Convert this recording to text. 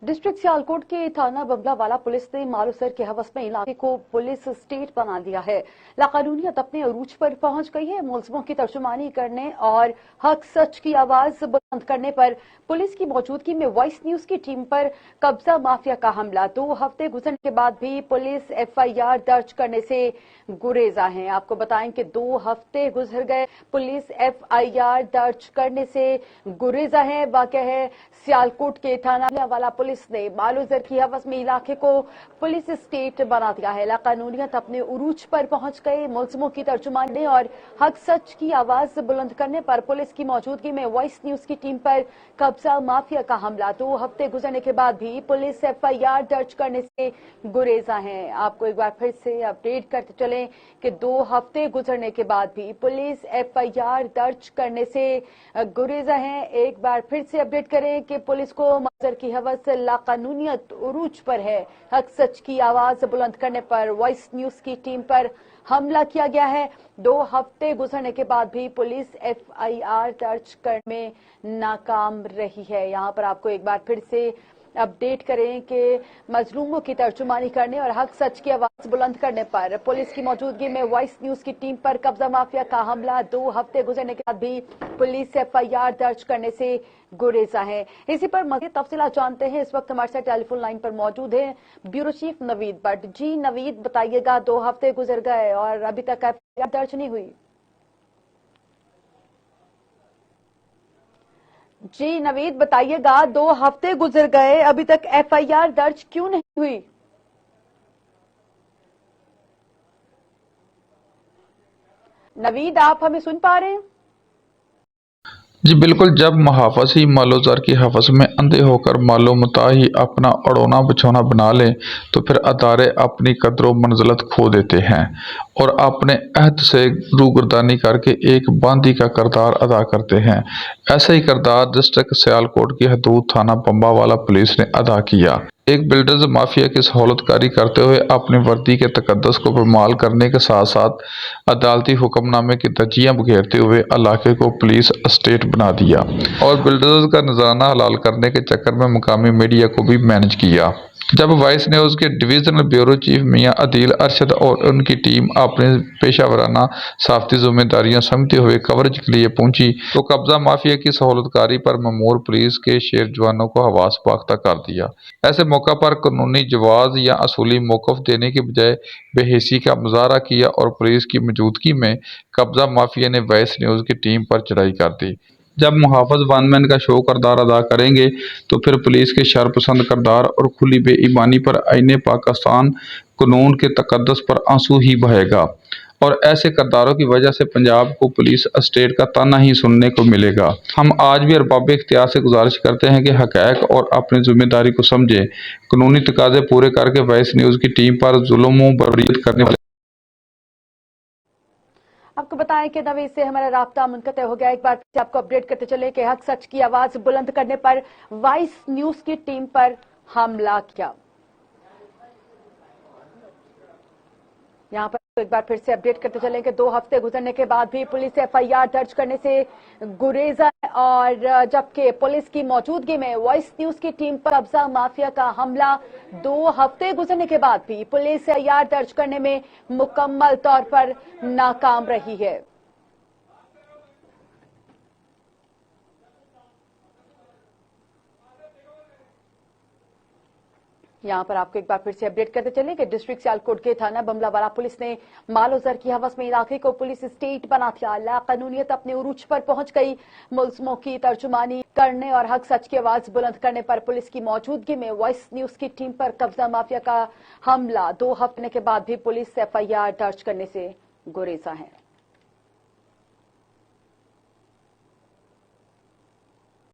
District Sialkot के थाना बमलावाला police ने मालूसर के हवस में इलाके को पुलिस स्टेट बना दिया है। लाकानूनियत अपने अरूज पर पहुंच गई है। मुलजिमों की तर्जुमानी करने और हक सच की आवाज बुलंद करने पर पुलिस की मौजूदगी में वॉइस न्यूज की टीम पर कब्जा माफिया का हमला। 2 हफ्ते गुजरने के बाद भी पुलिस FIR दर्ज करने से गुरेजा है। आपको बताएं कि 2 हफ्ते गुजर गए, पुलिस FIR दर्ज करने से गुरेजा है। वाक़या है सियालकोट के थाना वाला पुलिस ने मालूसर की हवस में इलाके को पुलिस स्टेट बना दिया है। लाकानूनियत अपने उरूज पर पहुंच गए। मुलजिमों की तर्जुमानी और हक सच की आवाज बुलंद करने पर पुलिस की मौजूदगी में वॉइस न्यूज की टीम पर कब्जा माफिया का हमला। 2 हफ्ते गुजरने के बाद भी पुलिस FIR दर्ज करने से गुरेजा है। आपको एक बार फिर से अपडेट करते चलें कि 2 हफ्ते गुजरने के बाद भी पुलिस FIR दर्ज करने से गुरेजा है। एक बार फिर से अपडेट करें कि पुलिस को मालूसर की हवस लाकानूनियत उरूज पर है। हक सच की आवाज बुलंद करने पर वॉइस न्यूज की टीम पर हमला किया गया है। 2 हफ्ते गुजरने के बाद भी पुलिस FIR दर्ज करने में नाकाम रही है। यहां पर आपको एक बार फिर से अपडेट करें कि मजलूमों की तर्जुमानी करने और हक सच की आवाज बुलंद करने पर पुलिस की मौजूदगी में वॉइस न्यूज की टीम पर कब्जा माफिया का हमला। 2 हफ्ते गुजरने के बाद भी पुलिस FIR दर्ज करने से गुरेजा है। इसी पर मज़ीद तफसीलात जानते हैं। इस वक्त हमारे साथ टेलीफोन लाइन पर मौजूद है ब्यूरो चीफ नवीद भट्ट। जी नवीद, बताइएगा, 2 हफ्ते गुजर गए और अभी तक FIR दर्ज नहीं हुई। जी नवीद, बताइएगा, 2 हफ्ते गुजर गए, अभी तक FIR दर्ज क्यों नहीं हुई? नवीद, आप हमें सुन पा रहे हैं? जी बिल्कुल। जब मुहाफ़िज़ ही मालोज़र की हवस में अंधे होकर मालो-मता ही अपना अड़ोना बिछौना बना लें तो फिर अदारे अपनी कदर मंज़िलत खो देते हैं और अपने अहद से रूगर्दानी करके एक बांदी का किरदार अदा करते हैं। ऐसा ही किरदार डिस्ट्रिक्ट सियालकोट की हदूद थाना बम्बावाला पुलिस ने अदा किया। एक बिल्डर्स माफिया की सहूलतकारी करते हुए अपनी वर्दी के तकद्दुस को पामाल करने के साथ साथ अदालती हुक्मनामे की धज्जियां बखेरते हुए इलाके को पुलिस स्टेट बना दिया और बिल्डर्स का नजराना हलाल करने के चक्कर में मुकामी मीडिया को भी मैनेज किया। जब वॉइस न्यूज़ के डिवीजनल ब्यूरो चीफ मियां अदील अरशद और उनकी टीम अपनी पेशावराना साफ़ती जिम्मेदारियां समझते हुए कवरेज के लिए पहुंची तो कब्जा माफिया की सहूलतकारी पर ममूर पुलिस के शेर जवानों को हवास पाख्ता कर दिया। ऐसे मौका पर कानूनी जवाज या असूली मौक़िफ़ देने के बजाय बेहिसी का मुजाहरा किया और पुलिस की मौजूदगी में कब्जा माफिया ने वॉइस न्यूज़ की टीम पर चढ़ाई कर दी। जब मुहाफ़िज़ वनमैन का शो किरदार अदा करेंगे तो फिर पुलिस के शरपसंद किरदार और खुली बेईमानी पर आईने पाकिस्तान कानून के तकद्दुस पर आंसू ही बहेगा और ऐसे किरदारों की वजह से पंजाब को पुलिस स्टेट का ताना ही सुनने को मिलेगा। हम आज भी अरबाब इख्तियार से गुजारिश करते हैं कि हक़ाइक़ और अपनी जिम्मेदारी को समझें, कानूनी तकाज़े पूरे करके वॉइस न्यूज़ की टीम पर जुल्म बर्बरियत करने वाले। आपको बताएं कि नवीद से हमारा राब्ता मुनक़ते हो गया। एक बार फिर आपको अपडेट करते चले कि हक सच की आवाज बुलंद करने पर वॉइस न्यूज की टीम पर हमला किया। यहां पर एक बार फिर से अपडेट करते चलें कि 2 हफ्ते गुजरने के बाद भी पुलिस FIR दर्ज करने से गुरेजा है और जबकि पुलिस की मौजूदगी में वॉइस न्यूज की टीम पर कब्जा माफिया का हमला। 2 हफ्ते गुजरने के बाद भी पुलिस FIR दर्ज करने में मुकम्मल तौर पर नाकाम रही है। यहां पर आपको एक बार फिर से अपडेट करते चलें कि डिस्ट्रिक्ट सियालकोट के थाना बमलावाला पुलिस ने मालूसर की हवस में इलाके को पुलिस स्टेट बना दिया। लाकानूनियत अपने उरूज पर पहुंच गई। मुलजिमों की तर्जुमानी करने और हक सच की आवाज बुलंद करने पर पुलिस की मौजूदगी में वॉइस न्यूज की टीम पर कब्जा माफिया का हमला। 2 हफ्ते के बाद भी पुलिस FIR दर्ज करने से गुरेजा है।